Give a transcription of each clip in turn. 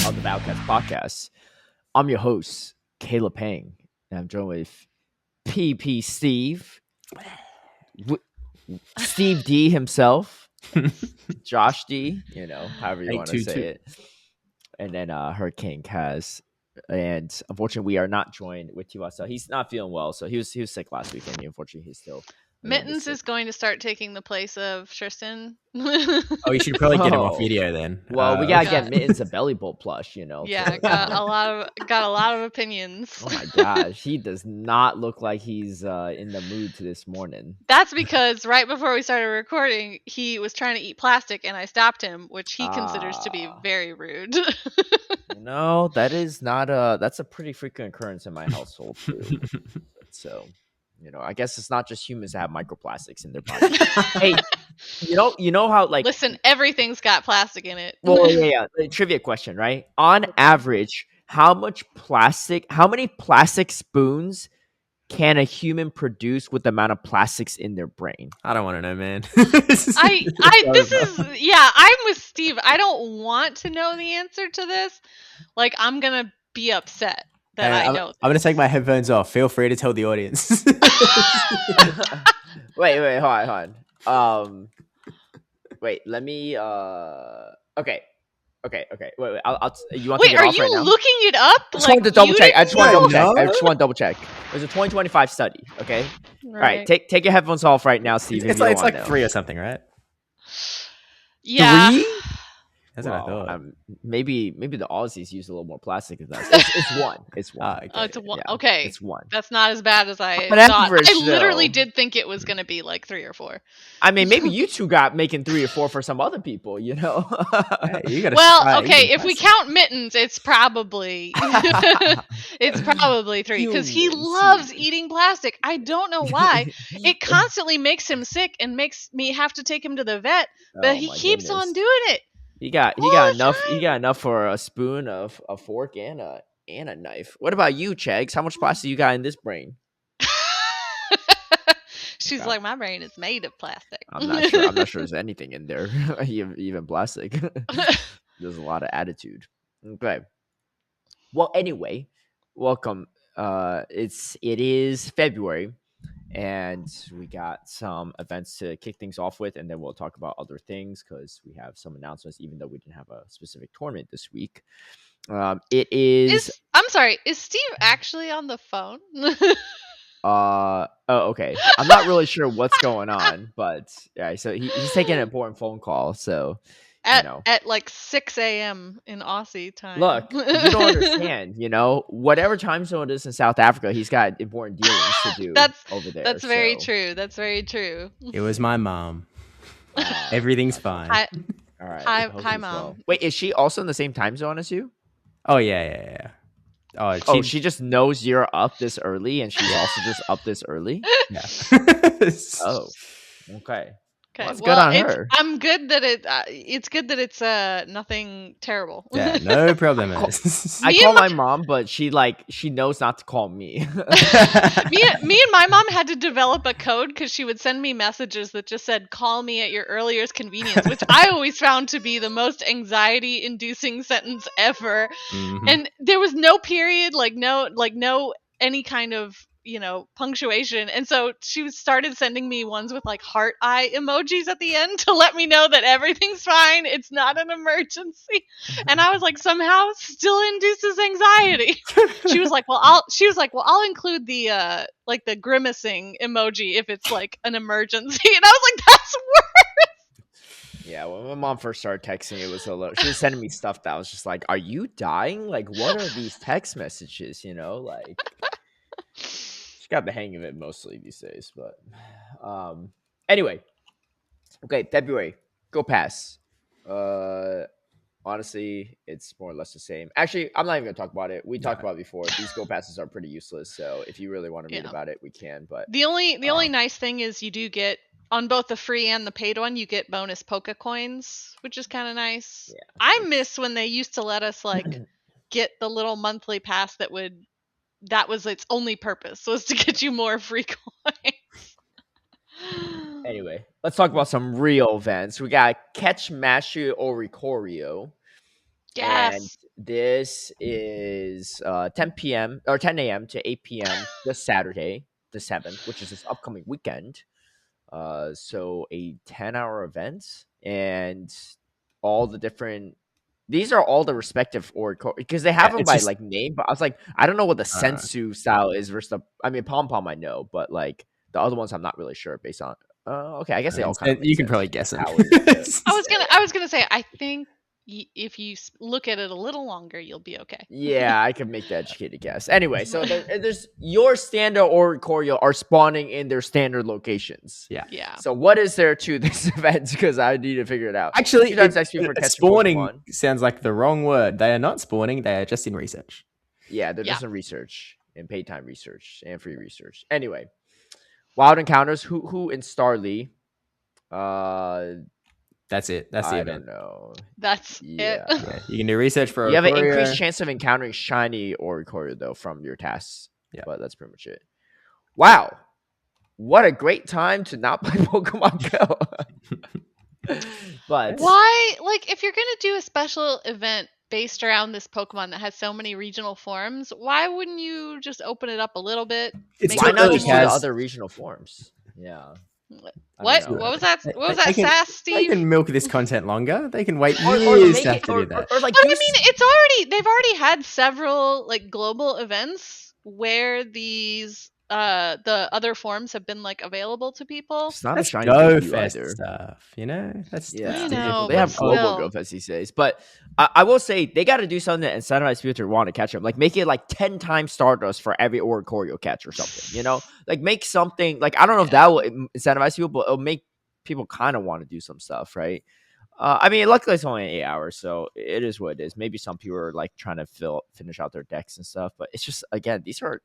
of the Valentine podcast. I'm your host, Caleb Peng, and I'm joined with PP Steve, Steve D himself, Josh D, however you want to say it, and then HurricaneKaz. And unfortunately, we are not joined with Twastell. He's not feeling well, so he was sick last weekend. Unfortunately, he's still Mittens is going to start taking the place of Tristan. Oh, you should probably get him off video then. Well, we gotta get Mittens a belly bolt plush, Yeah, got a lot of opinions. Oh my gosh, he does not look like he's in the mood to this morning. That's because right before we started recording, he was trying to eat plastic, and I stopped him, which he considers to be very rude. No, that is not that's a pretty frequent occurrence in my household too. So, I guess it's not just humans that have microplastics in their body. Hey, you know how like listen, everything's got plastic in it. Well, yeah. Trivia question, right? On average, how many plastic spoons can a human produce with the amount of plastics in their brain? I don't want to know, man. I'm with Steve. I don't want to know the answer to this. Like, I'm gonna be upset that I know. I'm gonna take my headphones off. Feel free to tell the audience. Wait, hold on. Wait, let me. Okay. Wait. I'll you want to get are off you right now? looking it up? I just wanted to double check. I just want to double check. It was a 2025 study. Okay. Right. All right. Take your headphones off right now, Steve. It's like 3 or something, right? Yeah. 3? That's what I thought. Maybe the Aussies use a little more plastic than that. It's one. It's one. Okay. It's one. Yeah, okay. It's one. That's not as bad as I But thought. average, I literally did think it was going to be like 3 or 4. I mean, maybe you two got making 3 or 4 for some other people, Hey, well, okay, if we count Mittens, it's probably it's probably 3 because he loves eating plastic. I don't know why. It constantly makes him sick and makes me have to take him to the vet, but he keeps on doing it. He got enough. He got enough for a spoon, a fork, and a knife. What about you, Chags? How much plastic you got in this brain? She's like, my brain is made of plastic. I'm not sure there's anything in there, even plastic. There's a lot of attitude. Okay. Well, anyway, welcome. It is February, and we got some events to kick things off with, and then we'll talk about other things because we have some announcements, even though we didn't have a specific tournament this week. It is. I'm sorry. Is Steve actually on the phone? Oh, okay. I'm not really sure what's going on, but yeah. So he's taking an important phone call. So at like 6 a.m. in Aussie time. Look, you don't understand. Whatever time zone it is in South Africa, he's got important dealings to do over there. That's very true. That's very true. It was my mom. Everything's fine. All right. Hi, Mom. Well. Wait, is she also in the same time zone as you? Oh yeah. She just knows you're up this early, and she's also just up this early. Yeah. Oh, okay. Okay, well, good on her. I'm good that it's good that it's nothing terrible. Yeah, no problem. I call my mom, but she knows not to call me. me and my mom had to develop a code because she would send me messages that just said "call me at your earliest convenience," which I always found to be the most anxiety-inducing sentence ever. Mm-hmm. And there was no period, no any kind of punctuation, and so she started sending me ones with like heart eye emojis at the end to let me know that everything's fine, it's not an emergency. And I was like, somehow still induces anxiety. She was like, well I'll include the the grimacing emoji if it's like an emergency. And I was like, that's worse. Yeah, when my mom first started texting, it was a little. She was sending me stuff that I was just like, "Are you dying? Like, what are these text messages? She got the hang of it mostly these days, but anyway, okay, February, go pass. Honestly, it's more or less the same. Actually, I'm not even gonna talk about it. We talked about it before. These go passes are pretty useless, so if you really want to read about it, we can. But the only nice thing is you do get on both the free and the paid one, you get bonus Poke coins, which is kind of nice. Yeah. I miss when they used to let us get the little monthly pass that was its only purpose, was to get you more free coins. Anyway, let's talk about some real events. We got Catch Mashu Oricorio. And Yes. this is 10 p.m. or 10 a.m. to 8 p.m. this Saturday, the 7th, which is this upcoming weekend. So a 10-hour event, and all the different. These are all the respective Oracle because they have them it's by just like name, but I was like, I don't know what the uh, sensu style is versus the. I mean, pom pom I know, but like the other ones I'm not really sure based on. Okay, I guess they all kind of make you can sense. probably guess them. How it is the, I was gonna say, I think if you look at it a little longer, you'll be okay. Yeah, I could make the educated guess. Anyway, so there's your standard Oricorio are spawning in their standard locations. Yeah. Yeah. So what is there to this event? Because I need to figure it out. Actually, 2 times XP for catching spawning Pokemon. sounds like the wrong word. They are not spawning. They are just in research. Yeah, they're Yeah. just in research and paid time research and free research. Anyway, wild encounters. Who in Starly? That's it. That's the I event. don't know. That's Yeah. it. Yeah, you can do research for. You have an Oricorio. increased chance of encountering shiny Oricorio though from your tasks. Yeah. But that's pretty much it. Wow. What a great time to not play Pokemon Go. But Why, like, if you're gonna do a special event based around this Pokemon that has so many regional forms, why wouldn't you just open it up a little bit? It's make why it not early, just do the Kaz. other regional forms? Yeah. What? don't know. What was that? What was They that, can- sass, They Steve? can milk this content longer. They can wait Or years make to have it, to do that. or like But I do mean, it's already, they've already had several like global events where these the other forms have been like available to people. it's not That's a shiny Go debut Fest either. stuff, you know. That's Yeah, I know, they but have global still. Go Fest these days. But I will say they got to do something to incentivize people to want to catch them. Like make it like 10 times Stardust for every Oricorio catch or something. You know, like make something like I don't know if that will incentivize people, but it'll make people kind of want to do some stuff, right? I mean, luckily it's only 8 hours, so it is what it is. Maybe some people are like trying to finish out their decks and stuff, but it's just again these are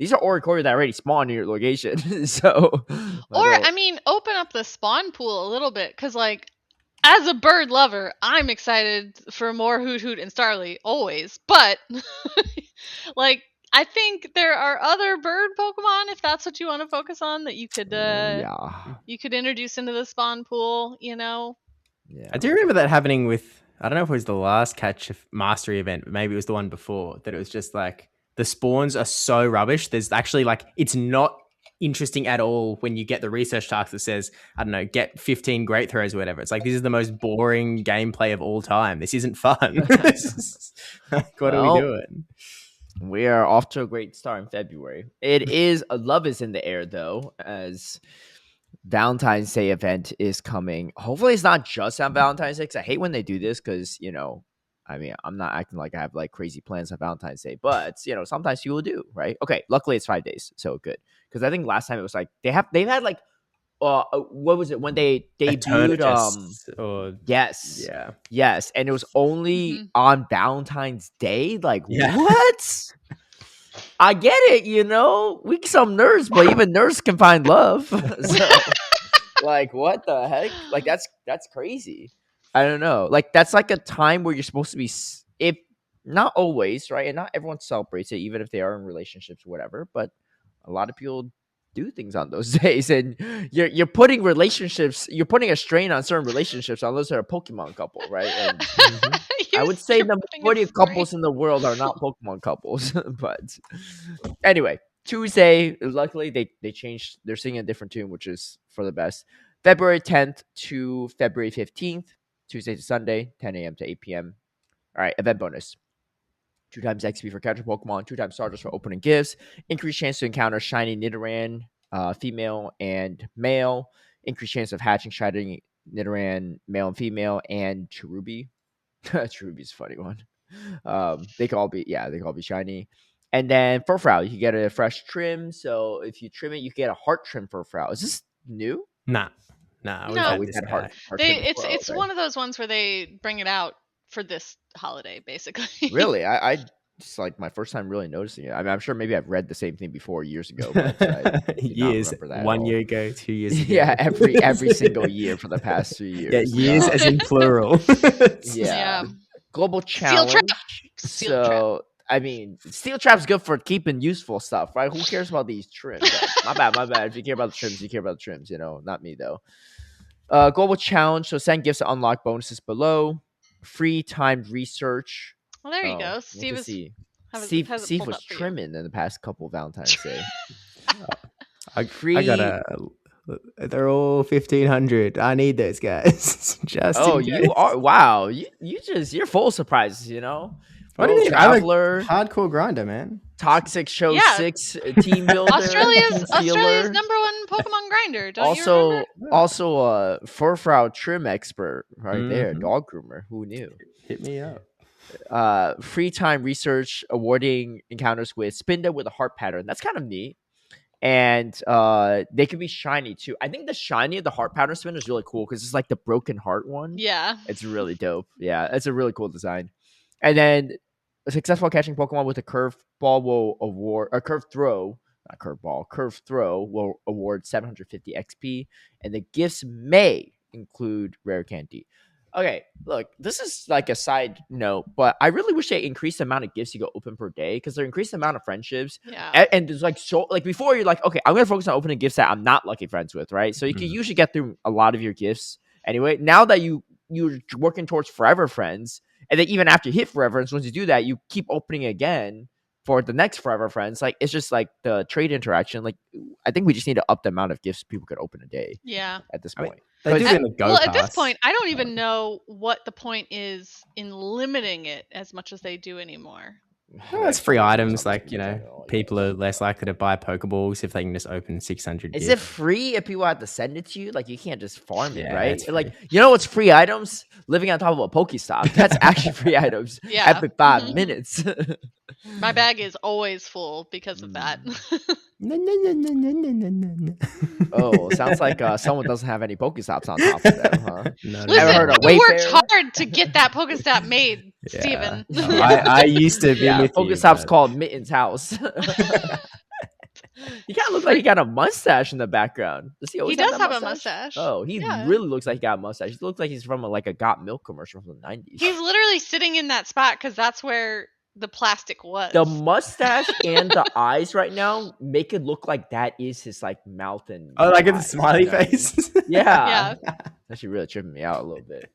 Oricorio that already spawned in your location, so. Or I mean, open up the spawn pool a little bit, because like, as a bird lover, I'm excited for more Hoot Hoot and Starly always. But like, I think there are other bird Pokemon, if that's what you want to focus on, that you could you could introduce into the spawn pool. You know. Yeah. I do remember that happening with, I don't know if it was the last catch of mastery event, but maybe it was the one before, that it was just like the spawns are so rubbish. There's actually like, it's not interesting at all when you get the research task that says, I don't know, get 15 great throws or whatever. It's like, this is the most boring gameplay of all time. This isn't fun. What are we doing? We are off to a great start in February. It is love is in the air though, as Valentine's Day event is coming. Hopefully it's not just on Valentine's Day, because I hate when they do this, because I mean, I'm not acting like I have like crazy plans on Valentine's Day, but sometimes people do, right? Okay, luckily it's 5 days, so good. Because I think last time it was like they've had like what was it when they debuted yes, and it was only on Valentine's Day. Like what? I get it, we some nerds, but even nerds can find love. So, like, what the heck? Like, that's crazy. I don't know. Like, that's like a time where you're supposed to be, if not always, right? And not everyone celebrates it, even if they are in relationships, or whatever. But a lot of people do things on those days, and you're putting you're putting a strain on certain relationships unless they're a Pokemon couple, right? And I would say the majority of couples in the world are not Pokemon couples. But anyway, Tuesday, luckily they changed. They're singing a different tune, which is for the best. February 10th to February 15th, Tuesday to Sunday, 10 a.m. to 8 p.m. All right, event bonus. 2 times XP for catching Pokemon, 2 times Stardust for opening gifts, increased chance to encounter shiny Nidoran, female and male, increased chance of hatching shiny Nidoran, male and female, and Cherubi. Cherubi's a funny one. They can all be shiny. And then Furfrou, you can get a fresh trim. So if you trim it, you can get a heart trim Furfrou. Is this new? Nah. We've had heart trim before, It's one of those ones where they bring it out for this holiday, basically. Really? I it's like my first time really noticing it. I mean, I'm sure maybe I've read the same thing before years ago, but I did years, not remember that 1 year ago, 2 years ago. Yeah, every single year for the past 3 years. Yeah, years as in plural. Yeah. Global challenge. Steel trap. I mean, steel trap's good for keeping useful stuff, right? Who cares about these trims? My bad. If you care about the trims, you care about the trims. Not me though. Global challenge. So send gifts to unlock bonuses below. free timed research. Well, there you Oh, go. look Steve at is Steve. has it Steve pulled was up for you. trimming in the past couple of Valentine's Day. I Free. got a. They're all 1,500. I need those guys. Just Oh, in you case. are wow. You're full of surprises. What do you World mean? I'm a Traveler, hardcore grinder, man. Toxic Show Yeah. 6, Team Builder, Team Australia's Stealer. number one Pokemon grinder. Don't you remember? Also a Furfrau trim expert right there, Mhm. dog groomer. Who knew? Hit me up. Free time research awarding encounters with Spinda with a heart pattern. That's kind of neat. And they could be shiny too. I think the shiny of the heart pattern spin is really cool because it's like the broken heart one. Yeah. It's really dope. Yeah, it's a really cool design. And then a successful catching Pokemon with a curved ball will award a curved throw, not curved ball, curved throw will award 750 XP, and the gifts may include rare candy. Okay, look, this is like a side note, but I really wish they increased the amount of gifts you go open per day because they're increased the amount of friendships. Yeah. And there's like so like before you're like, okay, I'm gonna focus on opening gifts that I'm not lucky friends with, right? So you can usually get through a lot of your gifts anyway. Now that you're working towards forever friends, and then even after you hit forever friends, once you do that, you keep opening again for the next forever friends. Like it's just like the trade interaction. Like I think we just need to up the amount of gifts people could open a day. Yeah. At this I mean, point. they do Because- in the Go Well, at this Pass. point, I don't even know what the point is in limiting it as much as they do anymore. Well, it's free items. Like, people are less likely to buy Pokeballs if they can just open 600 Is gifts. it free if people have to send it to you? Like you can't just farm it, Yeah, right? it's Like free. you know what's free items? Living on top of a Pokestop. That's actually free items. Yeah. Every 5 Mhm. minutes. My bag is always full because of that. No, no, no, no, no, no, no, no, no. Oh, sounds like someone doesn't have any Pokestops on top of them, huh? No, no, Listen, heard of you worked Wayfair? hard to get that Pokestop made, Yeah. Steven. No, I used to be Yeah, with you, Pokestop's but- called Mitten's house. You kind of look like he got a mustache in the background. Does he He always does that have a mustache. Oh, he Yeah. really looks like he got a mustache. He looks like he's from a Got Milk commercial from the 90s. He's literally sitting in that spot because that's where the plastic was. The mustache and the eyes right now make it look like that is his like mouth and Oh, like it's a eyes, smiley you know what I mean? face. Yeah, Yeah. actually really tripping me out a little bit.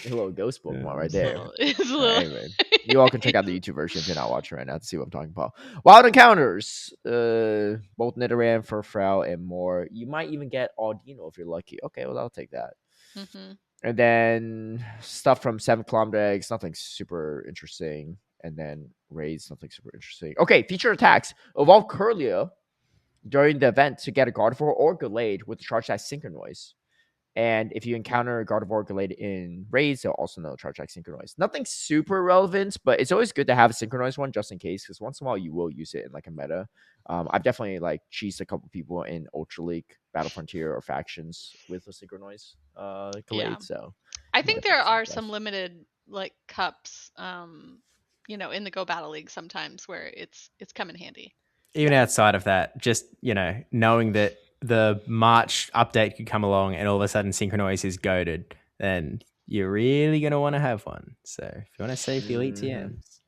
A little ghost Pokemon right there. It's a All little- right, anyway, you all can check out the YouTube version if you're not watching right now to see what I'm talking about. Wild encounters, both Nidoran, Furfrou, and more. You might even get Audino if you're lucky. Okay, well I'll take that. Mhm. And then stuff from 7 kilometer eggs, nothing super interesting. And then raids, nothing super interesting. Okay, feature attacks. Evolve Curlia during the event to get a Gardevoir or Gallade with the charge attack Synchronize. And if you encounter a Gardevoir or Gallade in raids, they'll also know charge attack Synchronize. Nothing super relevant, but it's always good to have a Synchronized one just in case, because once in a while you will use it in like a meta. I've definitely like cheesed a couple people in Ultra League, Battle Frontier, or factions with a Synchronized Gallade. Yeah. So I think Yeah, there that's are impressive. some limited like cups, in the Go Battle League sometimes where it's come in handy. Even outside of that, just, knowing that the March update could come along and all of a sudden Synchronize is goaded, then you're really going to want to have one. So if you want to save the elite Mhm. TMs.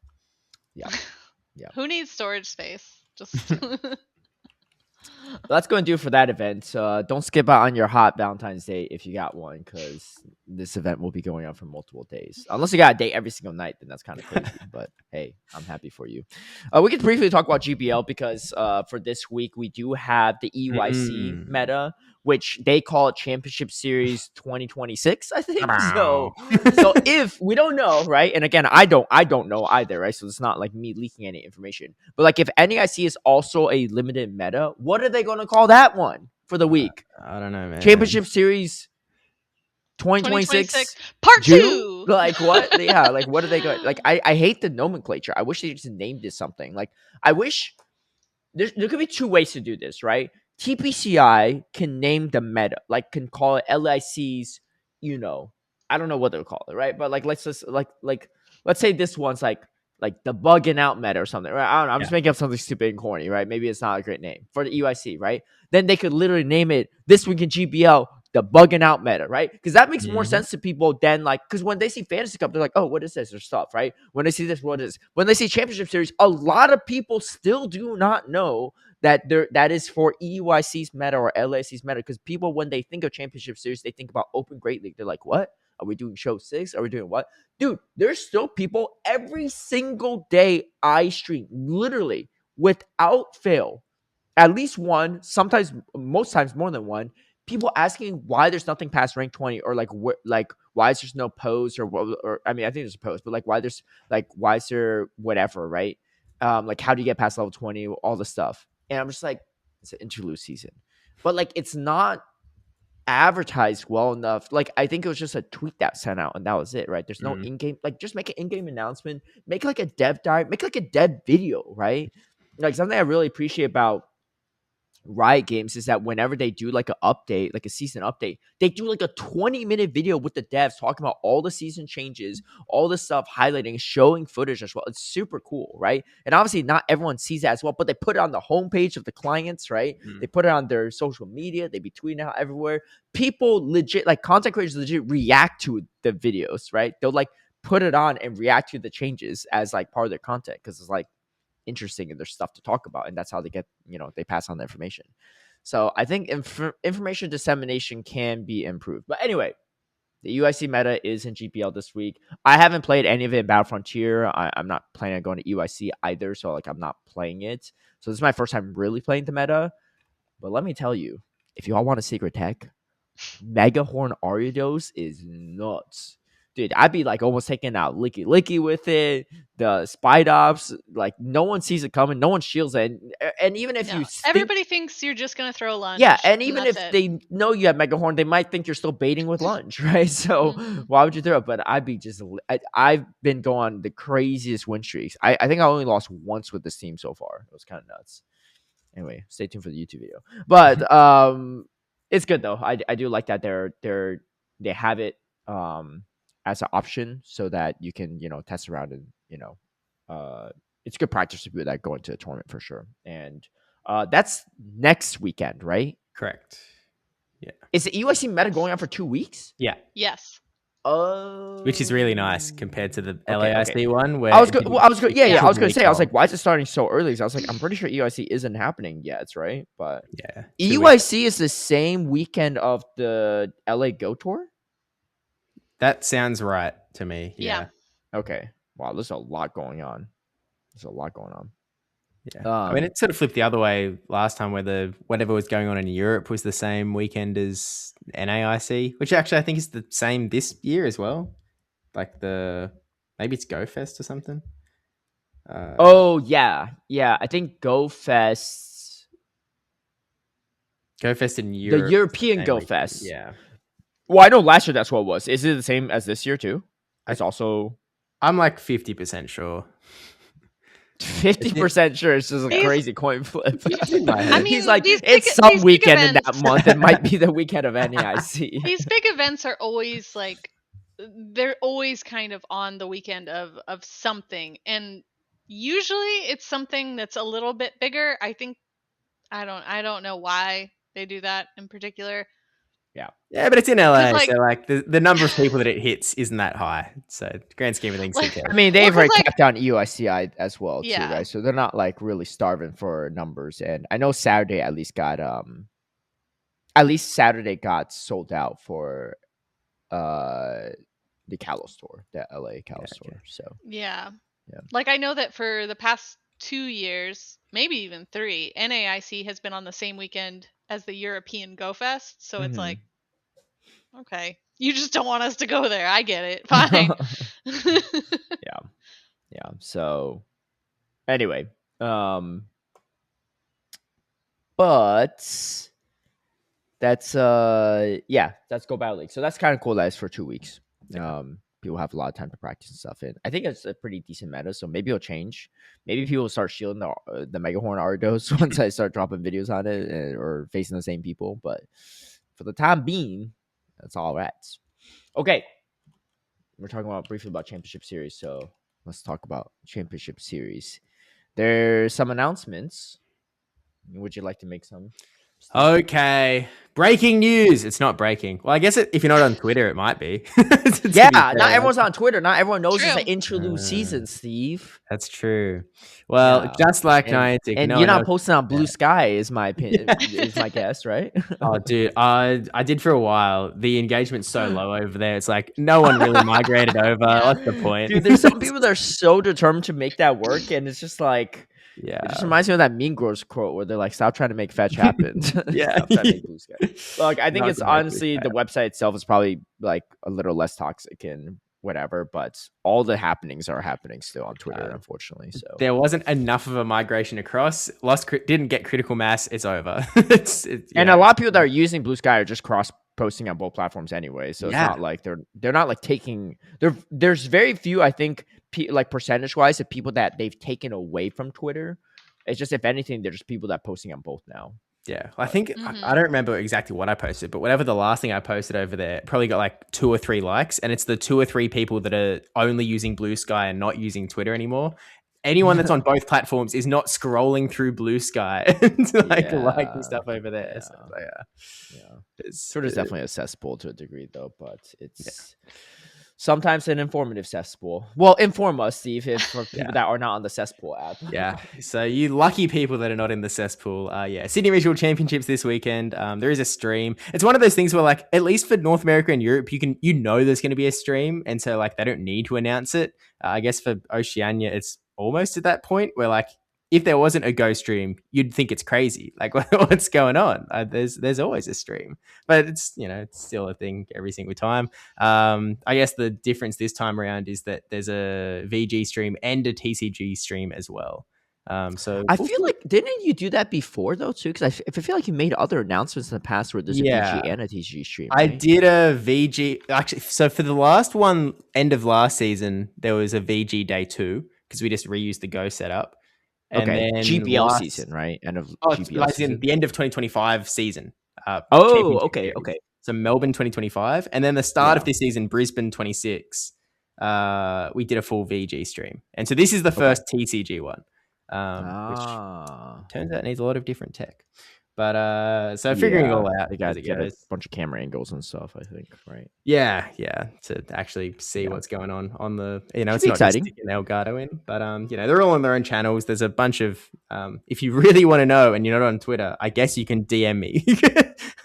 Yeah. Who needs storage space? Just That's going to do it for that event. Don't skip out on your hot Valentine's Day if you got one, because this event will be going on for multiple days. Unless you got a date every single night, then that's kind of crazy. But hey, I'm happy for you. We could briefly talk about GBL because for this week we do have the EUIC meta, which they call it Championship Series 2026, I think. So if we don't know, right? And again, I don't know either, right? So it's not like me leaking any information. But like if NEIC is also a limited meta, what are they going to call that one for the week? I don't know, man. Championship Series 2026 Part June? 2. Like what? Yeah, like what are they going? Like I hate the nomenclature. I wish they just named this something. Like I wish there could be two ways to do this, right? TPCI can name the meta, like can call it LIC's, I don't know what they'll call it, right? But like let's just let's say this one's like the bugging out meta or something, right? I don't know. I'm just making up something stupid and corny, right? Maybe it's not a great name for the EUIC, right? Then they could literally name it this week in GBL, the bugging out meta, right? Because that makes more sense to people than because when they see Fantasy Cup, they're like, oh, what is this or stuff, right? When they see this, what is? When they see Championship Series, a lot of people still do not know that is for EUIC's meta or LAC's meta, because people, when they think of Championship Series, they think about Open Great League. They're like, what? Are we doing show 6? Are we doing what? Dude, there's still people every single day I stream, literally without fail, at least one, sometimes most times more than one, people asking why there's nothing past rank 20, or like why is there's no pose, or I mean, I think there's a pose, but like why is there whatever, right? Like how do you get past level 20, all the stuff. And I'm just like, it's an interlude season. But like it's not advertised well enough. Like I think it was just a tweet that sent out and that was it, right? There's no in-game, like just make an in-game announcement, make like a dev dive, make like a dev video, right? Like something I really appreciate about Riot Games is that whenever they do like an update, like a season update, they do like a 20-minute video with the devs talking about all the season changes, all the stuff, highlighting, showing footage as well. It's super cool, right? And obviously not everyone sees that as well, but they put it on the homepage of the clients, right? They put it on their social media, they be tweeting out everywhere. People legit, like content creators legit react to the videos, right? They'll like put it on and react to the changes as like part of their content because it's like interesting and there's stuff to talk about, and that's how they get, they pass on the information. So I think information dissemination can be improved. But anyway, the UIC meta is in GPL this week. I haven't played any of it in Battle Frontier. I'm not planning on going to UIC either, so like I'm not playing it. So this is my first time really playing the meta. But let me tell you, if y'all want a secret tech, Megahorn Ariados is nuts. Dude, I'd be like almost taking out Licky with it. The Spide Ops, like no one sees it coming. No one shields it. And even if you everybody thinks you're just going to throw lunge. Yeah, and even if they know you have Megahorn, they might think you're still baiting with lunge, right? So why would you throw it? But I'd be I've been going the craziest win streaks. I think I only lost once with this team so far. It was kind of nuts. Anyway, stay tuned for the YouTube video. But it's good though. I do like that they have it as an option so that you can test around and it's good practice to do that going to a tournament for sure. And that's next weekend, right? Correct. Yeah. Is the EUIC meta going on for 2 weeks? Yeah. Yes. Which is really nice compared to the LAIC one where I was going to say, I was like, why is it starting so early? So I was like, I'm pretty sure EUIC isn't happening yet, right? But yeah, EUIC is the same weekend of the LA Go Tour? That sounds right to me. Yeah. Okay. Wow, there's a lot going on. Yeah. I mean, it sort of flipped the other way last time where whatever was going on in Europe was the same weekend as NAIC, which actually I think is the same this year as well. Like maybe it's GoFest or something. Yeah. I think GoFest in Europe. The European GoFest. Yeah. Well, I know last year that's what it was. Is it the same as this year too? It's also... I'm like 50% sure. 50% sure. It's just a crazy coin flip. I mean, he's like, it's some weekend in that month. It might be the weekend of NAIC. These big events are always like, they're always kind of on the weekend of something. And usually it's something that's a little bit bigger. I think, I don't know why they do that in particular. Yeah, but it's in LA, so like the number of people that it hits isn't that high. So grand scheme of things, I mean, they've already capped down EUICI as well, too, right? So they're not like really starving for numbers. And I know Saturday at least got sold out for the Kalos tour, the LA Kalos tour. So yeah, like I know that for the past 2 years, maybe even 3, NAIC has been on the same weekend as the European Go Fest. So it's like, okay, you just don't want us to go there. I get it. Fine. Yeah. So anyway, but that's Go Battle League. So that's kind of cool that it's for 2 weeks. People have a lot of time to practice and stuff. And I think it's a pretty decent meta, so maybe it'll change. Maybe people will start shielding the Megahorn Ardos once I start dropping videos on it or facing the same people. But for the time being, that's all rats. Okay. We're talking briefly about Championship Series, so let's talk about Championship Series. There's some announcements. Would you like to make some? Okay. Breaking news. It's not breaking. Well, I guess if you're not on Twitter, it might be. To Yeah, be fair. not everyone's on Twitter. Not everyone knows it's True. an interlude Uh, season, Steve. That's true. Well, Yeah. just like And Niantic, and no you're one not else. posting on Yeah. Blue Sky, is my opinion. Yeah. Is my guess, right? Oh, dude, I did for a while. The engagement's so low over there. It's like no one really migrated over. Yeah. What's the point? Dude, there's some people that are so determined to make that work, and it's just like Yeah. it just reminds me of that Mean Girls quote where they're like, "Stop trying to make fetch happen." Yeah. Stop trying to make Blue Sky. Like, I think Not it's to make Blue honestly Sky. the website itself is probably like a little less toxic and whatever, but all the happenings are happening still on Twitter, unfortunately. So There wasn't enough of a migration across. Didn't get critical mass. It's over. and a lot of people that are using Blue Sky are just cross posting on both platforms anyway. So it's Yeah. not like they're not like taking there's very few, I think, like percentage wise, of people that they've taken away from Twitter. It's just, if anything, they're just people that are posting on both now. Yeah, I think I don't remember exactly what I posted, but whatever the last thing I posted over there probably got like 2 or 3 likes, and it's the 2 or 3 people that are only using Blue Sky and not using Twitter anymore. Anyone that's on both platforms is not scrolling through Blue Sky and liking stuff over there. Yeah. So, Twitter's definitely a cesspool to a degree, though, but it's sometimes an informative cesspool. Well, inform us, Steve, for people that are not on the cesspool app. Yeah. So you lucky people that are not in the cesspool. Sydney Regional Championships this weekend. There is a stream. It's one of those things where, like, at least for North America and Europe, there's going to be a stream, and so like they don't need to announce it. I guess for Oceania, it's almost at that point where, like, if there wasn't a Go stream, you'd think it's crazy. Like, what's going on? There's always a stream, but it's still a thing every single time. I guess the difference this time around is that there's a VG stream and a TCG stream as well. So I feel like, didn't you do that before though too? Because I feel like you made other announcements in the past where there's a VG and a TCG stream. I Right? did a VG actually. So for the last one, end of last season, there was a VG day 2 because we just reused the Go setup. And then GBL season, right? End of GBL season. The end of 2025 season. Okay. So Melbourne 2025, and then the start of this season, Brisbane 26. We did a full VG stream, and so this is the first TCG one, which turns out needs a lot of different tech. But so figuring it all out, they got to get a bunch of camera angles and stuff, I think, right? Yeah, to actually see what's going on the, it's not exciting. just sticking Elgato in, but they're all on their own channels. There's a bunch of, if you really want to know and you're not on Twitter, I guess you can DM me.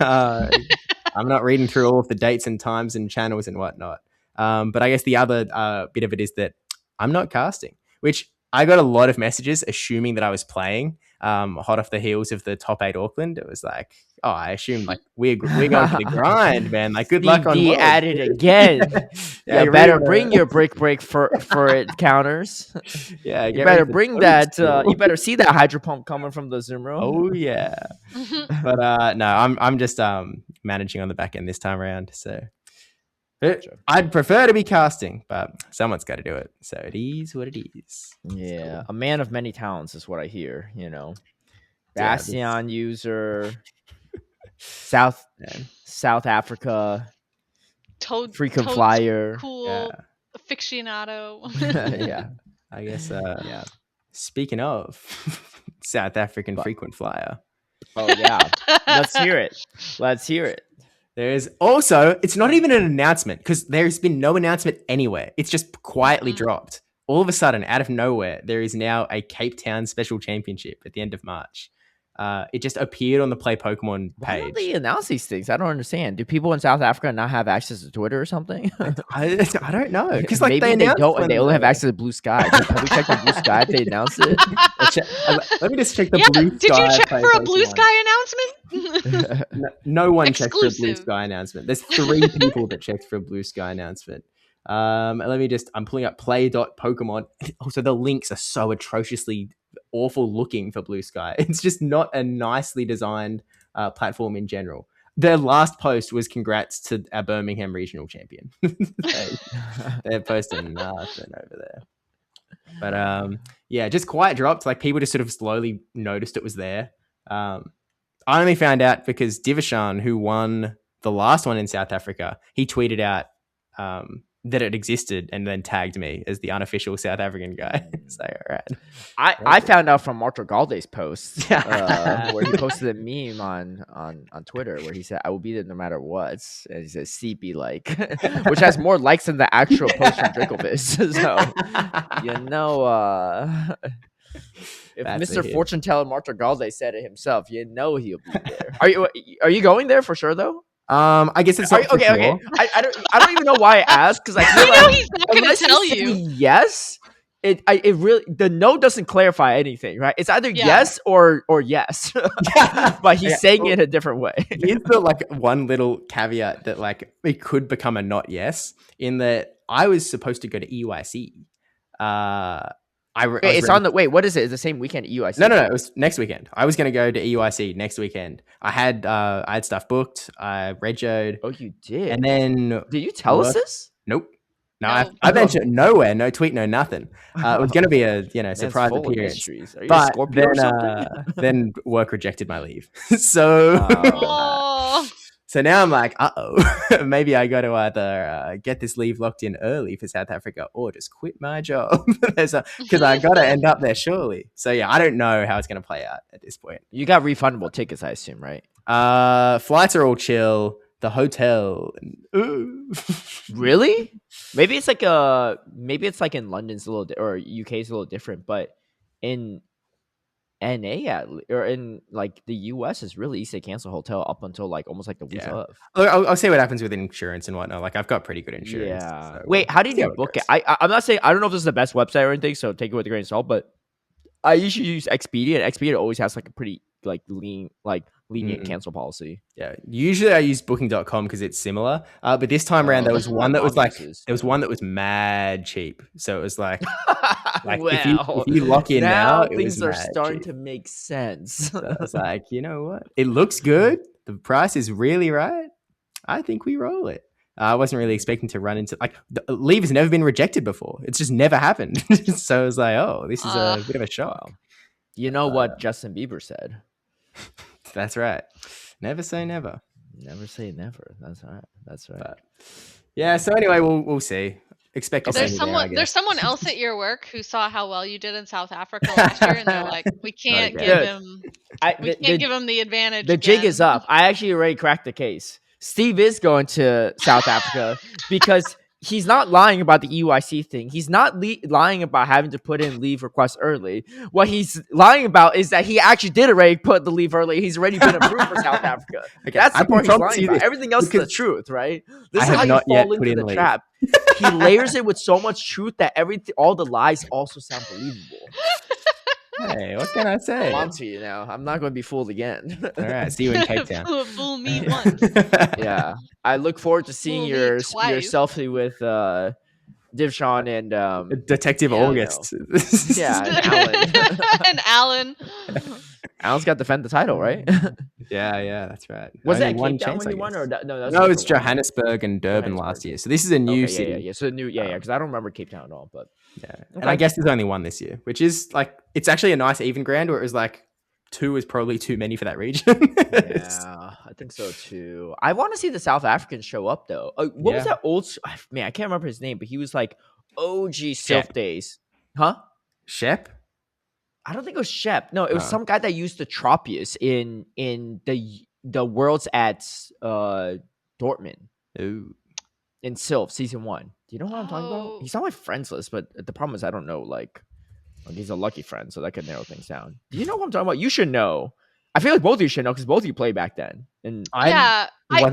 I'm not reading through all of the dates and times and channels and whatnot. But I guess the other bit of it is that I'm not casting, which I got a lot of messages assuming that I was playing, hot off the heels of the top 8 Auckland. It was like, oh, I assumed like we're going for the grind, man. Like, good luck on Worlds. At it again. You better bring your break for it counters. Yeah, you better bring that. You better see that hydro pump coming from the Zoom room. Oh yeah. But no, I'm just managing on the back end this time around. So I'd prefer to be casting, but someone's got to do it. So it is what it is. Yeah, cool. A man of many talents is what I hear. Bastion user, South Africa, frequent flyer, cool aficionado. Yeah, I guess. Speaking of South African frequent flyer. Oh yeah, let's hear it. There's also, it's not even an announcement because there's been no announcement anywhere. It's just quietly dropped. All of a sudden, out of nowhere, there is now a Cape Town Special Championship at the end of March. It just appeared on the Play Pokemon page. Why don't they announce these things? I don't understand. Do people in South Africa not have access to Twitter or something? I don't know. Because like maybe they don't, and they only have access to Blue Sky. Have we checked the Blue Sky if they announced it? Let me just check the Blue Sky. Did you check for a Blue Sky announcement? No one checked for a Blue Sky announcement. There's 3 people that checked for a Blue Sky announcement. I'm pulling up play.pokemon. Also, the links are so atrociously awful looking for Blue Sky. It's just not a nicely designed platform in general. Their last post was congrats to our Birmingham regional champion. They're posting nothing over there. But just quiet dropped. Like, people just sort of slowly noticed it was there. I only found out because Divishan, who won the last one in South Africa, he tweeted out that it existed and then tagged me as the unofficial South African guy. So, all right. I found out from Marco Galde's post Yeah. where he posted a meme on Twitter where he said, "I will be there no matter what," and he says "CP like," which has more likes than the actual post from Dracovis. So if That's Mr. a hit. Fortune Teller Marco Galde said it himself, he'll be there. Are you going there for sure though? I guess it's not for Okay. sure. I don't even know why I asked because I feel I know like he's not going to unless tell you say you. yes, it really the no doesn't clarify anything, right? It's either Yeah. yes or yes, but he's saying it a different way. Here's the like one little caveat that like it could become a not yes in that I was supposed to go to EUIC. What is it? It's the same weekend at EUIC. No, it was next weekend. I was going to go to EUIC next weekend. I had stuff booked. I regoed. Oh, you did. And then did you tell us this? Nope. No, No. I mentioned it nowhere. No tweet. No nothing. It was going to be a surprise appearance. Are you a But Scorpio then, or something? then work rejected my leave. So. Oh. So now I'm like, maybe I got to either get this leave locked in early for South Africa or just quit my job because I got to end up there surely. So yeah, I don't know how it's going to play out at this point. You got refundable tickets, I assume, right? Flights are all chill. The hotel, really? Maybe it's like in London's a little or UK's a little different, but in NA or in like the US is really easy to cancel hotel up until like almost like the week of. I'll see what happens with insurance and whatnot. Like I've got pretty good insurance. Yeah. So Wait, how did you book it? I'm not saying I don't know if this is the best website or anything, so take it with a grain of salt. But I usually use Expedia, and Expedia always has like a pretty like lenient cancel policy. Yeah. Usually I use booking.com because it's similar. But this time around there was one that was one that was mad cheap. So it was like if you lock in now things are starting to make sense. So I was like, you know what? It looks good. The price is really right. I think we roll it. I wasn't really expecting to run into leave has never been rejected before. It's just never happened. So I was like, oh, this is a bit of a shock. You know what Justin Bieber said? That's right. Never say never. Never say never. That's right. That's right. But, yeah. So anyway, we'll see. Expect to There's someone else at your work who saw how well you did in South Africa last year, and they're like, we can't give him the advantage. The jig is up. I actually already cracked the case. Steve is going to South Africa because he's not lying about the EUIC thing. He's not lying about having to put in leave requests early. What he's lying about is that he actually did already put the leave early. He's already been approved for South Africa. Okay, that's the part he's lying about. Everything else is the truth, right? This is how you fall into the trap. He layers it with so much truth that all the lies also sound believable. Hey, what can I say? I'm on to you now. I'm not going to be fooled again. All right, see you in Cape Town. Fool me once. Yeah, I look forward to seeing your selfie with Divshawn and Detective August. Yeah, and Alan. And Alan. Alan's got to defend the title, right? Yeah, that's right. Was that Cape Town when you won, or no? It's Johannesburg and Durban last year. So this is a new city. Yeah. So because I don't remember Cape Town at all. But yeah, and I guess there's only one this year, which is like it's actually a nice even ground where it was like 2 is probably too many for that region. Yeah, I think so too. I want to see the South Africans show up though. What was that old man? I can't remember his name, but he was like OG Sylph days, huh? Shep. I don't think it was Shep. No, it was some guy that used the Tropius in the Worlds at Dortmund. Ooh. In Sylph season 1. Do you know what I'm talking about? He's on my friends list, but the problem is I don't know. Like he's a lucky friend, so that could narrow things down. Do you know what I'm talking about? You should know. I feel like both of you should know because both of you played back then. And I can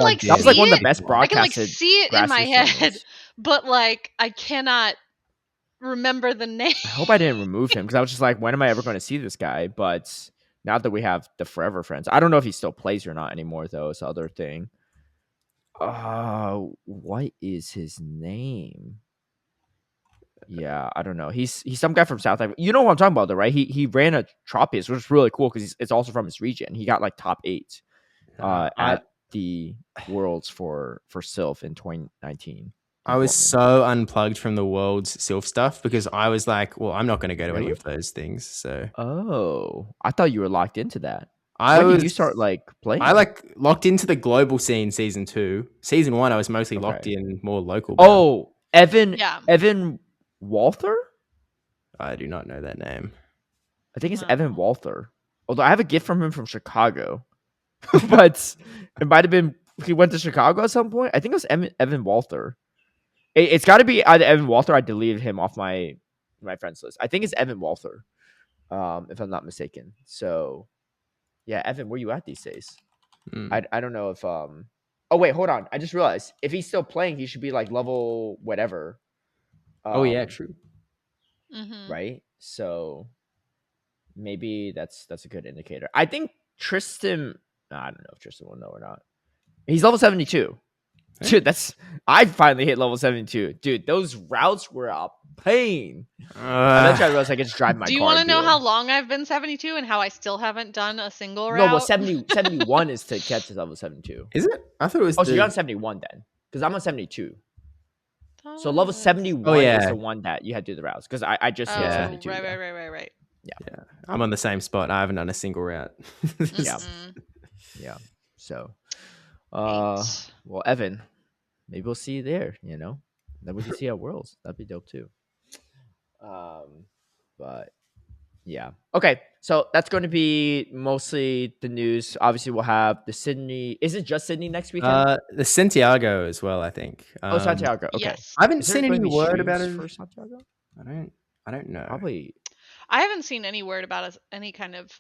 like that was like one of the best broadcasted. I can like see it in my head, but like I cannot remember the name. I hope I didn't remove him because I was just like, when am I ever going to see this guy? But now that we have the Forever Friends, I don't know if he still plays or not anymore, though. It's the other thing. What is his name? Yeah, I don't know. He's some guy from South Africa. You know what I'm talking about, though, right? He ran a Tropius, which is really cool because it's also from his region. He got like top 8 at the Worlds for Sylph in 2019. I was so unplugged from the world's Sylph stuff because I was like, well, I'm not going to go to any of those things. So, I thought you were locked into that. When did you start like playing? I like locked into the global scene season 2. Season 1, I was mostly locked in more local. Oh, Evan Walther? I do not know that name. I think it's Evan Walther. Although I have a gift from him from Chicago. But it might have been he went to Chicago at some point. I think it was Evan Walther. It's got to be either Evan Walther. I deleted him off my friends list. I think it's Evan Walther, if I'm not mistaken. So, yeah, Evan, where you at these days? I don't know if Oh wait, hold on. I just realized if he's still playing, he should be like level whatever. Oh yeah, true. Right. So maybe that's a good indicator. I think Tristan. I don't know if Tristan will know or not. He's level 72. Dude, I finally hit level 72. Dude, those routes were a pain. Eventually I realized I could just drive my car. Do you want to know how long I've been 72 and how I still haven't done a single route? No, well, 71 is to catch to level 72. Is it? I thought it was. So you're on 71 then, because I'm on 72. So level 71 is the one that you had to do the routes, because I just hit 72. Right. Yeah, I'm on the same spot. I haven't done a single route. Yeah. So, well, Evan, maybe we'll see you there. Then we can see our worlds. That'd be dope too. But yeah, okay. So that's going to be mostly the news. Obviously, we'll have the Sydney. Is it just Sydney next weekend? The Santiago as well, I think. Santiago. Okay. Yes. I haven't seen any word about it for Santiago. I don't know. Probably. I haven't seen any word about any kind of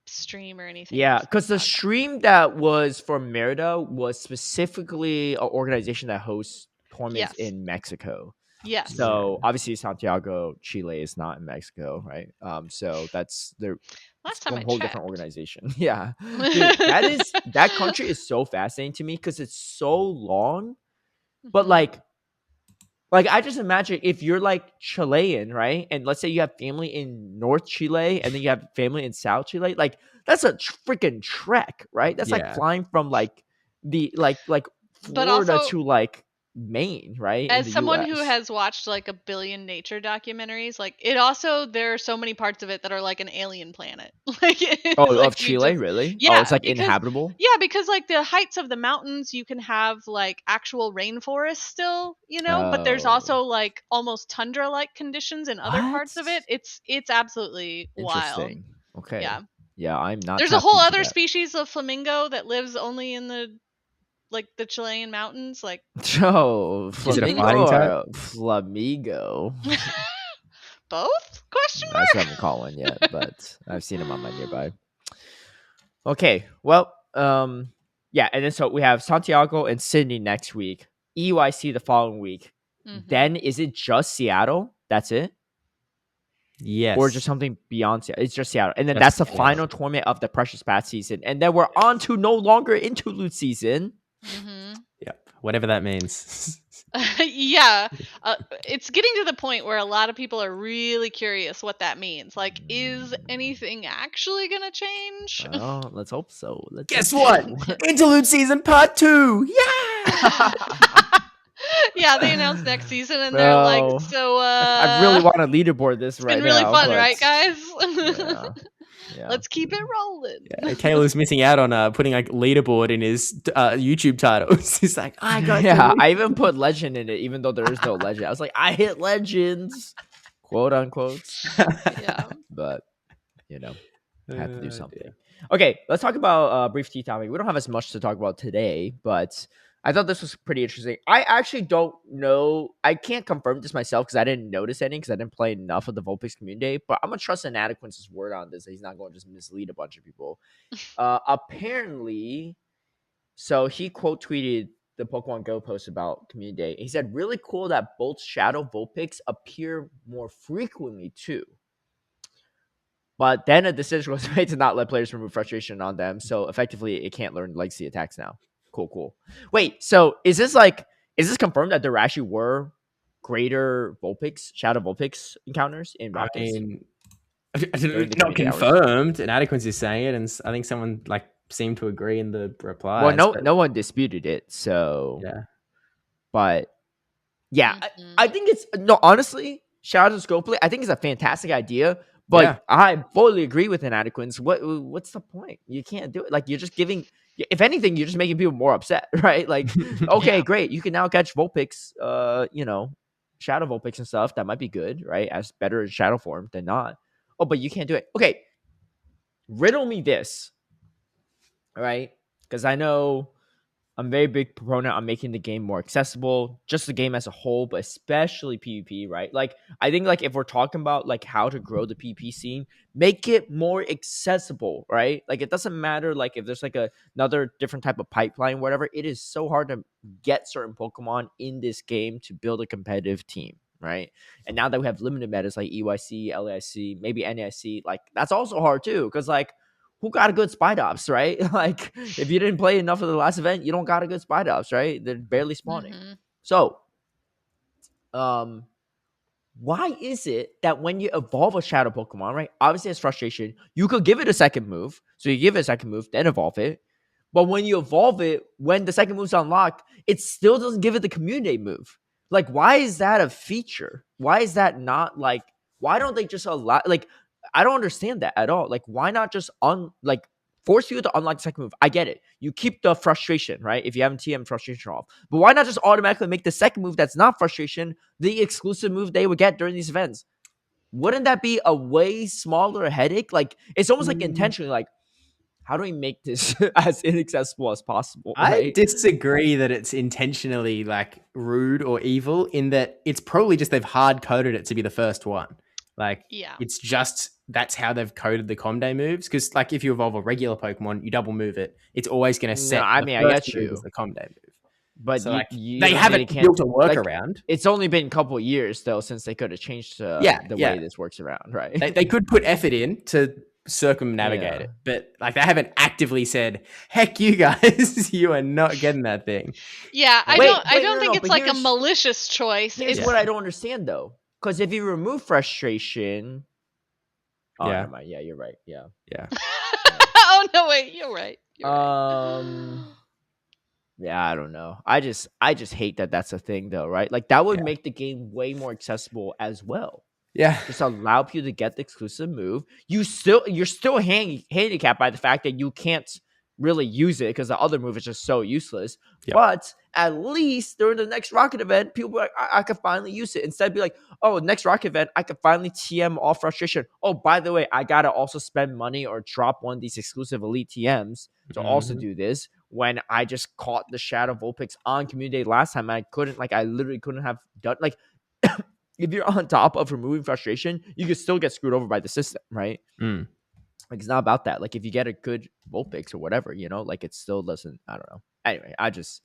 stream or anything. Yeah, because the stream that was for Merida was specifically an organization that hosts tournaments in Mexico. Yes. So obviously Santiago, Chile is not in Mexico, right? So that's their whole different organization. Yeah, dude, that country is so fascinating to me because it's so long, but like I just imagine if you're like Chilean, right? And let's say you have family in North Chile and then you have family in South Chile, like that's a freaking trek, right? That's like flying from like the like Florida to like Maine, right? As someone who has watched like a billion nature documentaries, like there are so many parts of it that are like an alien planet. Of Chile, really? Yeah, it's like inhabitable. Yeah, because like the heights of the mountains, you can have like actual rainforest still, but there's also like almost tundra-like conditions in other parts of it. It's absolutely interesting. Wild. Okay. Yeah, I'm not. There's a whole other species of flamingo that lives only in the Chilean mountains, like flamingo or flamingo. Both? Question mark? That's what I'm calling yet, but I've seen them on my nearby. Okay, well, yeah, and then so we have Santiago and Sydney next week, EUIC the following week. Then is it just Seattle? That's it? Yes. Or just something beyond Seattle? It's just Seattle. And then that's the final tournament of the Precious Path season. And then we're on to no longer interlude season. Yep. Whatever that means. Yeah. It's getting to the point where a lot of people are really curious what that means. Like, is anything actually going to change? Oh, let's hope so. Guess what? Interlude season part 2. Yeah! Yeah, they announced next season, and they're like, so, I really want to leaderboard this right now. It's been really fun, right, guys? Yeah. Let's keep it rolling. Yeah, Caleb's missing out on putting like leaderboard in his YouTube titles. He's like, I got. Yeah, I even put legend in it, even though there is no legend. I was like, I hit legends, quote unquote. Yeah, but I have to do something. Okay, let's talk about brief tea topic. We don't have as much to talk about today, but I thought this was pretty interesting. I actually don't know. I can't confirm this myself because I didn't notice any because I didn't play enough of the Vulpix community. But I'm going to trust Inadequence's word on this. That he's not going to just mislead a bunch of people. Apparently, so he quote tweeted the Pokemon Go post about Community Day. He said, really cool that both Shadow Vulpix appear more frequently too. But then a decision was made to not let players remove frustration on them. So effectively, it can't learn legacy attacks now. Cool. Wait, so is this confirmed that there actually were greater Shadow Vulpix encounters in Rockets? Not confirmed. Inadequency is saying it, and I think someone seemed to agree in the reply. Well, no one disputed it. So yeah, but yeah, I think it's honestly, Shadow Scopeplay. I think it's a fantastic idea, But I fully agree with inadequates. What's the point? You can't do it. Like, you're just giving. If anything, you're just making people more upset, right? Like, okay, Yeah. great, you can now catch Vulpix, Shadow Vulpix and stuff. That might be good, right? As better in Shadow form than not. Oh, but you can't do it. Okay, riddle me this, all right? Because I know I'm a very big proponent on making the game more accessible, just the game as a whole, but especially PvP, right? Like, I think, like, if we're talking about like how to grow the PvP scene, make it more accessible, right? Like, it doesn't matter like if there's like another different type of pipeline, whatever. It is so hard to get certain Pokemon in this game to build a competitive team, right? And now that we have limited metas like EYC, LAIC, maybe NAIC, like that's also hard too, because like, who got a good Spidops, right? Like, if you didn't play enough of the last event, you don't got a good Spidops, right? They're barely spawning. Mm-hmm. So, why is it that when you evolve a Shadow Pokemon, right? Obviously, it's frustration. You could give it a second move. So you give it a second move, then evolve it. But when you evolve it, when the second move's unlocked, it still doesn't give it the community move. Like, why is that a feature? Why is that not like, why don't they just allow, like, I don't understand that at all. Like, why not just force you to unlock the second move? I get it. You keep the frustration, right? If you haven't TM frustration off. But why not just automatically make the second move that's not frustration the exclusive move they would get during these events? Wouldn't that be a way smaller headache? Like, it's almost like intentionally, like, how do we make this as inaccessible as possible, I right? disagree that it's intentionally like rude or evil, in that it's probably just they've hard coded it to be the first one. Like, it's just that's how they've coded the Comday moves. Because like, if you evolve a regular Pokemon, you double move it, it's always going to set. I the mean, I first get move you. as the Comday move. But so like, you they haven't built a workaround. Like, it's only been a couple of years though since they could have changed the way this works around, right? They could put effort in to circumnavigate it, but like, they haven't actively said, heck, you guys, you are not getting that thing. Yeah, I don't think it's like a malicious choice. Here's what I don't understand though, because if you remove frustration, never mind. Yeah, you're right. Yeah. Oh no, wait, you're right. Yeah, I don't know. I just hate that that's a thing though, right? Like, that would make the game way more accessible as well. Yeah, just allow people to get the exclusive move. You're still handicapped by the fact that you can't really use it because the other move is just so useless. Yep. But at least during the next Rocket event, people be like, I could finally use it. Instead, be like, oh, next Rocket event, I could finally TM off frustration. Oh, by the way, I gotta also spend money or drop one of these exclusive elite TMs to also do this. When I just caught the Shadow Vulpix on Community Day last time, I literally couldn't have done like. If you're on top of removing frustration, you can still get screwed over by the system, right? Like, it's not about that. Like, if you get a good Vulpix or whatever, like, it still doesn't. I don't know. Anyway, I just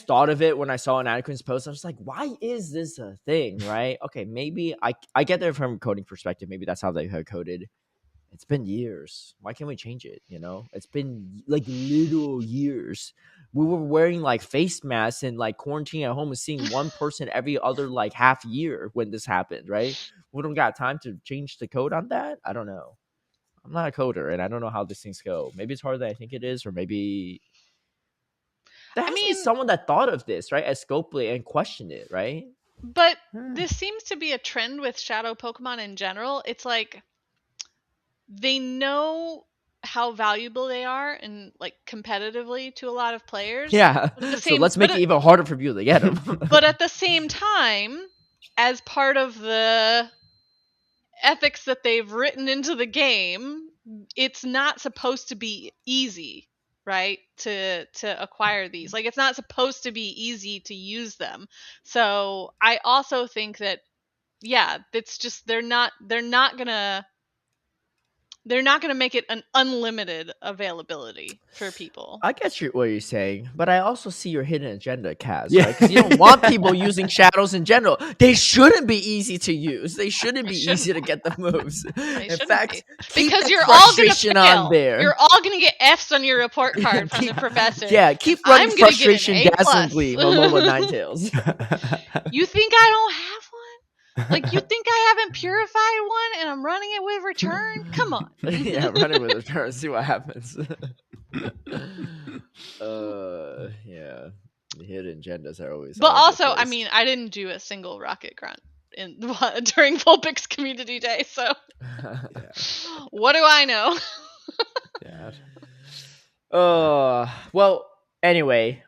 thought of it when I saw an Anakin's post. I was like, why is this a thing, right? Okay, maybe I get there from a coding perspective. Maybe that's how they had coded. It's been years. Why can't we change it? It's been like literal years. We were wearing like face masks and like quarantining at home and seeing one person every other like half year when this happened, right? We don't got time to change the code on that. I don't know. I'm not a coder and I don't know how these things go. Maybe it's harder than I think it is, or maybe there has to be someone that thought of this, right? As Scopely and questioned it, right? But this seems to be a trend with Shadow Pokemon in general. It's like, they know how valuable they are and like competitively to a lot of players. Yeah. So let's make it even harder for people to get them. But at the same time, as part of the ethics that they've written into the game, it's not supposed to be easy, right? To acquire these. Like, it's not supposed to be easy to use them. So I also think that, it's just they're not gonna make it an unlimited availability for people. I get what you're saying, but I also see your hidden agenda, Kaz, right? Because you don't want people using shadows in general. They shouldn't be easy to use. They shouldn't be easy to get the moves. In fact, because you're all gonna fail. On there. You're all gonna get Fs on your report card from the professor. Yeah, keep running frustration, gas and gleam, Alola Ninetales. You think I don't have one? Like, you think I haven't purified one and I'm running it with return? Come on. Yeah, run it with return. See what happens. Yeah. The hidden agendas are always. But also, I mean, I didn't do a single rocket grunt in during Vulpix Community Day. So what do I know? Yeah. Well, anyway,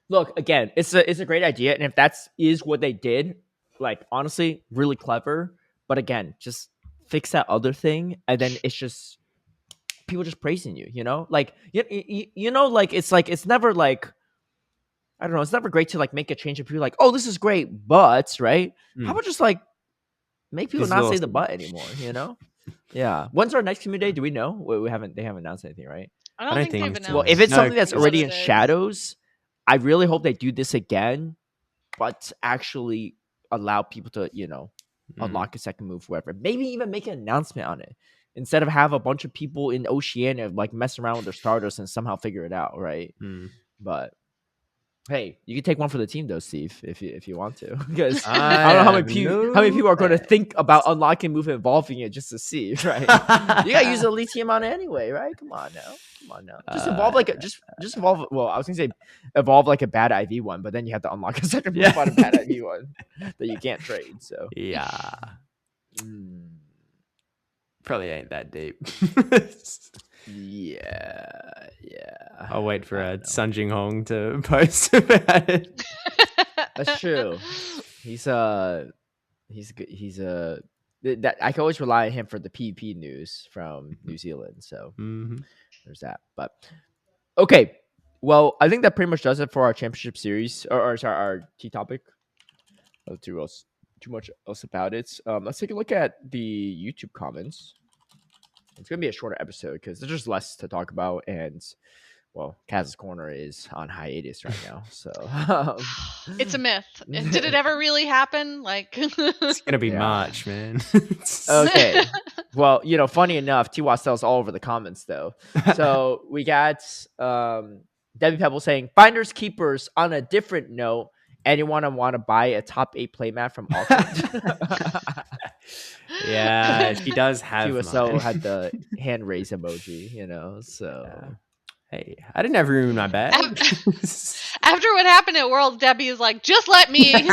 look, again, it's a great idea, and if that's is what they did, like, honestly, really clever. But again, just fix that other thing, and then it's just people just praising you, like like it's never like, I don't know, it's never great to like make a change and people like, oh, this is great, but right, how about just like make people This is not say the awesome. but anymore. Yeah, when's our next community day? Do we know? They haven't announced anything, right? I don't think they've so. announced. Well, if it's No, something that's what already it in is. shadows, I really hope they do this again, but actually allow people to, unlock a second move, wherever. Maybe even make an announcement on it instead of have a bunch of people in Oceania like mess around with their starters and somehow figure it out, right? But hey, you can take one for the team though, Steve, if you want to, because I don't know how many people are going to think about unlocking move and evolving it just to see, right? You gotta use the lithium on it anyway, right? Come on now. Just evolve like just evolve. Well, I was gonna say evolve like a bad IV one, but then you have to unlock a second move on a bad IV one that you can't trade. So Yeah. Probably ain't that deep. yeah. I'll wait for Sun Jing Hong to post about it. That's true. He's good. That I can always rely on him for the PvP news from New Zealand. So there's that. But okay, well, I think that pretty much does it for our championship series, or sorry, our T topic. Too much else about it. Let's take a look at the YouTube comments. It's gonna be a shorter episode because there's just less to talk about, and well, Kaz's Corner is on hiatus right now, so it's a myth. Did it ever really happen? Like, it's gonna be March, man. Okay. Well, funny enough, Twastell's all over the comments though. So we got Debbie Pebble saying, "Finders keepers." On a different note, anyone want to buy a top 8 playmat from Auckland? Yeah, she does have. Twastell had the hand raise emoji, so. Yeah. Hey, I didn't have room in my bag. After what happened at Worlds, Debbie is like, just let me. She's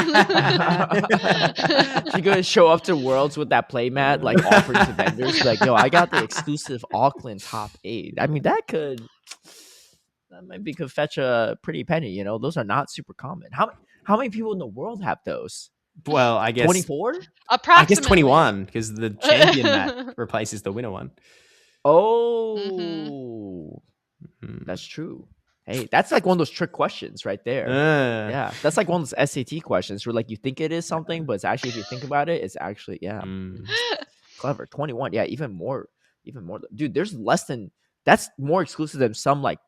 gonna show up to Worlds with that playmat, like offering to vendors, like, "Yo, I got the exclusive Auckland top 8." I mean, that could fetch a pretty penny. Those are not super common. How many people in the world have those? Well, I guess 24. Approximately. I guess 21 because the champion that replaces the winner one. Oh. That's true. Hey, that's like one of those trick questions right there. Yeah, that's like one of those SAT questions where like you think it is something, but it's actually, if you think about it, it's actually clever. 21. Yeah, even more. Dude, there's less than that's more exclusive than some like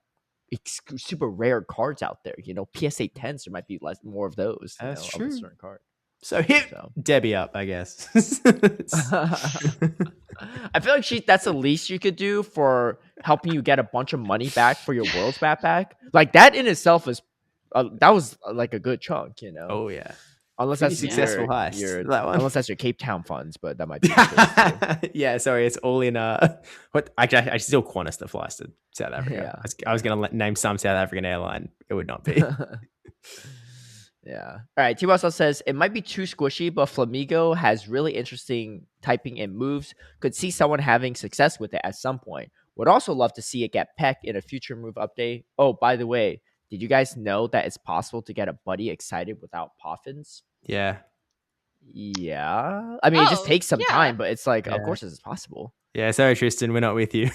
super rare cards out there. PSA 10s, there might be more of those. That's true. Of a certain card. So hit Debbie up, I guess. I feel like that's the least you could do for helping you get a bunch of money back for your Worlds backpack. Like that in itself is that was like a good chunk, Oh yeah. Unless Pretty that's successful heist. That one. Unless that's your Cape Town funds, but that might be. Yeah, sorry, it's all in. What? I still Qantas that flies to South Africa. Yeah. I was going to name some South African airline. It would not be. Yeah. All right. T-Russell says it might be too squishy, but Flamigo has really interesting typing and moves. Could see someone having success with it at some point. Would also love to see it get Peck in a future move update. Oh, by the way, did you guys know that it's possible to get a buddy excited without Poffins? Yeah. Yeah. I mean, it just takes some time, but it's like, of course, it's possible. Yeah, sorry, Tristan, we're not with you.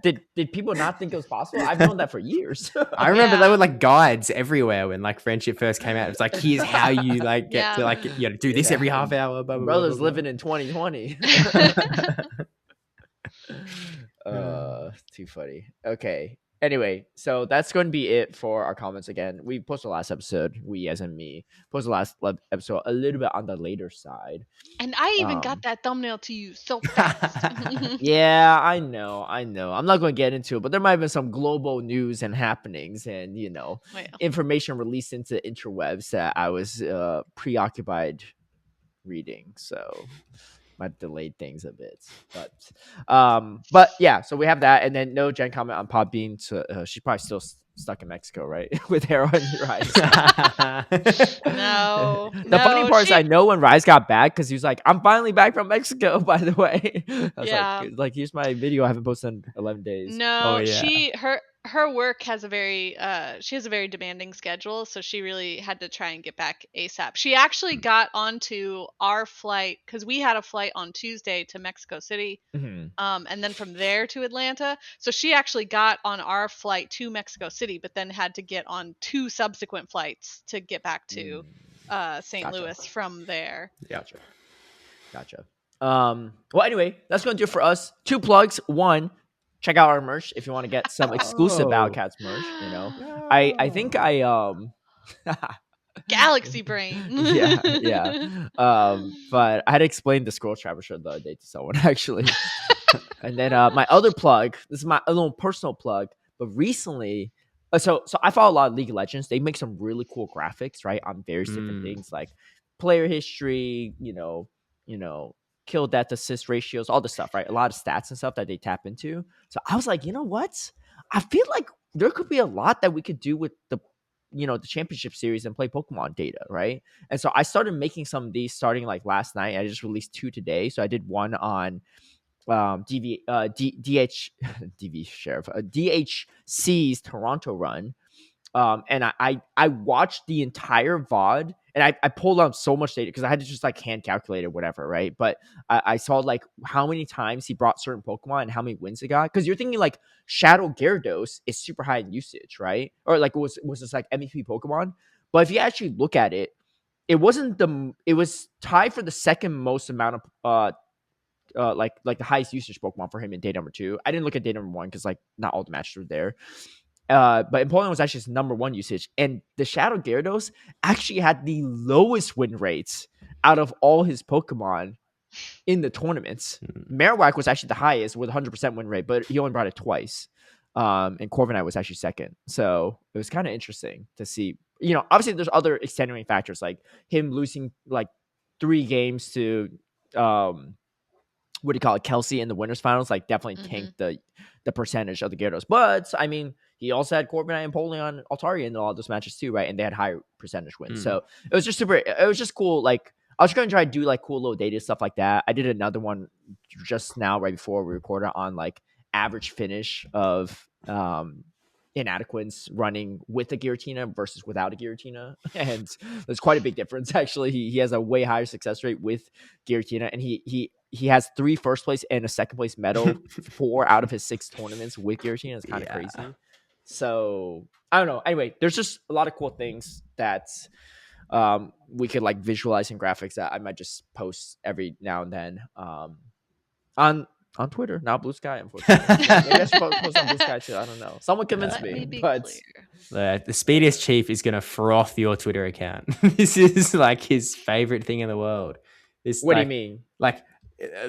Did people not think it was possible? I've known that for years. I remember there were like guides everywhere when like Friendship first came out. It's like, here's how you like get to like do this every half hour. Blah, blah, Brothers blah, blah, living in 2020. Too funny. Okay. Anyway, so that's going to be it for our comments again. We posted the last episode, we as in me, posted the last episode a little bit on the later side. And I even got that thumbnail to you so fast. Yeah, I know. I'm not going to get into it, but there might have been some global news and happenings and, information released into the interwebs that I was preoccupied reading. So might delayed things a bit, but yeah, so we have that, and then no Jen comment on Podbean, so she's probably still stuck in Mexico, right? With hair on your eyes. No, The funny no, part is I she, know when Rise got back because he was like, "I'm finally back from Mexico." By the way, I was yeah. like, here's my video I haven't posted in 11 days. Oh, No, yeah. her work has a very she has a very demanding schedule, so she really had to try and get back ASAP. She actually got onto our flight because we had a flight on Tuesday to Mexico City, Mhm. and then from there to Atlanta. So she actually got on our flight to Mexico City, but then had to get on 2 subsequent flights to get back to St. Gotcha. Louis from there. Gotcha. Well, anyway, that's going to do it for us. 2 plugs. 1, check out our merch if you want to get some exclusive Oh. Cats merch. I think Galaxy brain. yeah. But I had to explain the Scroll Travel show the other day to someone actually. And then my other plug, this is my little personal plug, but recently, so I follow a lot of League of Legends. They make some really cool graphics, right, on various different things like player history, kill death assist ratios, all the stuff, right? A lot of stats and stuff that they tap into. So I was like, you know what? I feel like there could be a lot that we could do with the championship series and play Pokemon data, right? And so I started making some of these starting like last night. I just released 2 today. So I did one on DV sheriff DHC's Toronto run, and I watched the entire VOD, and I pulled out so much data because I had to just like hand calculate it, whatever, right? But I saw like how many times he brought certain Pokemon and how many wins he got, because you're thinking like Shadow Gyarados is super high in usage, right? Or like was this like MVP Pokemon? But if you actually look at it, it was tied for the second most amount of like the highest usage Pokemon for him in day number 2. I didn't look at day number 1 because like not all the matches were there. But in Poland was actually his number 1 usage, and the Shadow Gyarados actually had the lowest win rates out of all his Pokemon in the tournaments. Marowak was actually the highest with 100% win rate, but he only brought it twice. And Corviknight was actually second. So it was kind of interesting to see. Obviously there's other extenuating factors like him losing like 3 games to what do you call it, Kelsey in the winners finals, like definitely tanked the percentage of the Gyarados. But I mean, he also had Corviknight and Polion Altaria in all those matches too, right? And they had higher percentage wins. So it was just cool. Like I was going to try to do like cool little data stuff like that. I did another one just now right before we recorded on like average finish of inadequates running with a Giratina versus without a Giratina, and there's quite a big difference actually. He has a way higher success rate with Giratina, and he has 3 first place and a second place medal 4 out of his 6 tournaments with Giratina. It's kind of crazy. So I don't know. Anyway, there's just a lot of cool things that we could like visualize in graphics that I might just post every now and then on Twitter, not Blue Sky, unfortunately. Maybe I should post on Blue Sky too. I don't know. Someone convinced me. But the Speediest Chief is going to froth your Twitter account. This is like his favorite thing in the world. What do you mean? Like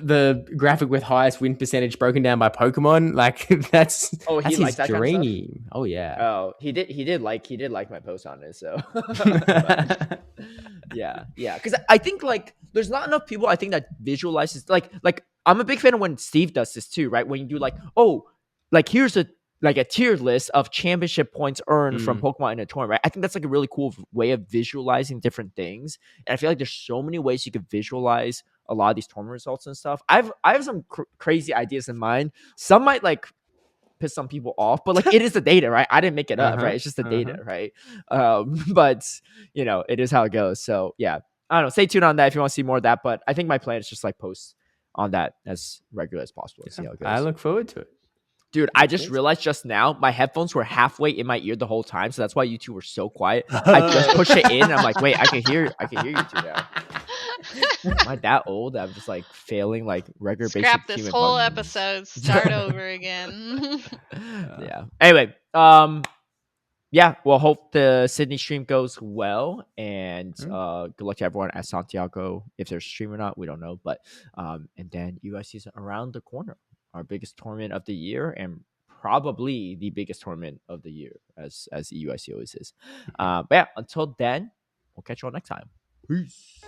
the graphic with highest win percentage broken down by Pokemon, like that's his that dream. Kind of oh yeah. Oh, he did like my post on it. So but, yeah. Because I think like there's not enough people I think that visualizes like I'm a big fan of when Steve does this too, right? When you do like, oh, like here's a tier list of championship points earned from Pokemon in a tournament, right? I think that's like a really cool way of visualizing different things. And I feel like there's so many ways you could visualize a lot of these tournament results and stuff. I have some crazy ideas in mind. Some might like piss some people off, but like it is the data, right? I didn't make it up, right? It's just the data, right? But it is how it goes. So yeah, I don't know. Stay tuned on that if you want to see more of that. But I think my plan is just like post on that as regular as possible. See how it goes. I look forward to it. Dude, I just realized just now my headphones were halfway in my ear the whole time, so that's why you two were so quiet. I just pushed it in. And I'm like, wait, I can hear you two now. Am I that old? I'm just like failing like regular basic Scrap this human whole functions? episode. Start over again. Yeah. Anyway, yeah. Well, hope the Sydney stream goes well, and good luck to everyone at Santiago. If there's a stream or not, we don't know. But and then EUIC is around the corner. Our biggest tournament of the year, and probably the biggest tournament of the year, as EUIC always is. But yeah, until then, we'll catch you all next time. Peace.